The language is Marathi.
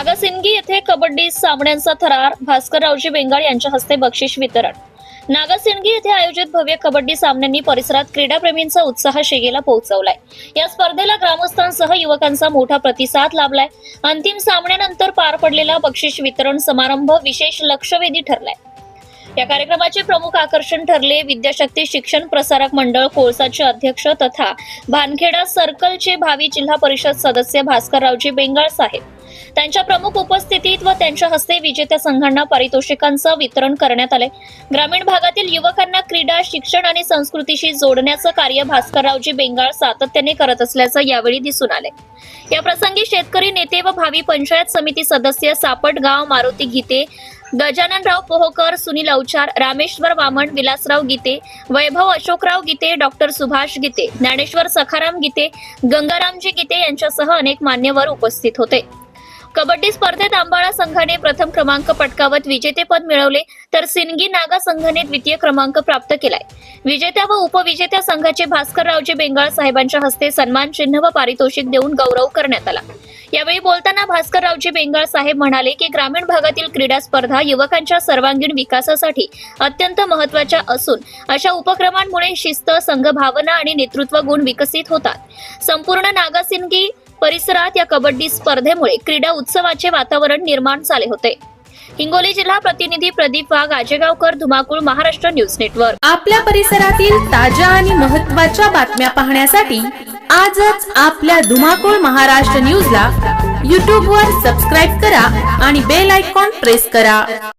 नागासिंगी येथे कबड्डी सामन्यांचा थरार, भास्कररावजी बेंगाळ यांच्या हस्ते बक्षीस वितरण। नागासिंगी येथे आयोजित भव्य कबड्डी सामन्यांनी परिसरात क्रीडाप्रेमींचा उत्साह शिगेला पोहोचवलाय। या स्पर्धेला ग्रामस्थांसह युवकांचा मोठा प्रतिसाद लाभलाय। अंतिम सामन्यानंतर पार पडलेला बक्षीस वितरण समारंभ विशेष लक्षवेधी ठरलाय। या कार्यक्रमाचे प्रमुख आकर्षण ठरले विद्याशक्ती शिक्षण प्रसारक मंडळ कोळसाचे अध्यक्ष तथा भानखेडा सर्कलचे भावी जिल्हा परिषद सदस्य भास्कररावजी बेंगाळ साहेब। त्यांच्या प्रमुख उपस्थितीत व त्यांच्या हस्ते विजेत्या संघांना पारितोषिकांचं वितरण करण्यात आले। ग्रामीण भागातील युवकांना क्रीडा, शिक्षण आणि संस्कृतीशी जोडण्याचं कार्य भास्कररावजी बेंगाळ सातत्याने करत असल्याचं यावेळी दिसून आले। या प्रसंगी शेतकरी नेते व भावी पंचायत समिती सदस्य सापटगाव मारुती गीते, गजाननराव पोहकर, सुनील अवचार, रामेश्वर वामन, विलासराव गीते, वैभव अशोकराव गीते, डॉक्टर सुभाष गीते, ज्ञानेश्वर सखाराम गीते, गंगारामजी गीते यांच्यासह अनेक मान्यवर उपस्थित होते। कबड्डी स्पर्धेत अंबाळा संघाने प्रथम क्रमांक पटकावत विजेतेपद मिळवले, तर सिंगी नागा संघाने द्वितीय क्रमांक प्राप्त केलाय। विजेत्या व उपविजेत्या संघाचे भास्कररावजी बेंगाळ साहेबांच्या हस्ते सन्मान चिन्ह व पारितोषिक देऊन गौरव करण्यात आला। यावेळी बोलताना भास्कररावजी बेंगाळ साहेब म्हणाले की ग्रामीण भागातील क्रीडा स्पर्धा युवकांच्या सर्वांगीण विकासासाठी अत्यंत महत्त्वाच्या असून अशा उपक्रमांमुळे शिस्त, संघभावना आणि नेतृत्व गुण विकसित होतात। संपूर्ण नागासिंगी परिसरात या कबड्डी स्पर्धेमुळे क्रीडा उत्सवाचे वातावरण निर्माण झाले होते। हिंगोली जिल्हा प्रतिनिधी प्रदीप वाघ, आजेगावकर, धुमाकूळ, महाराष्ट्र न्यूज नेटवर्क। आपल्या परिसरातील ताज्या आणि महत्त्वाच्या बातम्या पाहण्यासाठी आजच आपल्या धुमाकूळ महाराष्ट्र न्यूजला YouTube वर सबस्क्राईब करा आणि बेल आयकॉन प्रेस करा।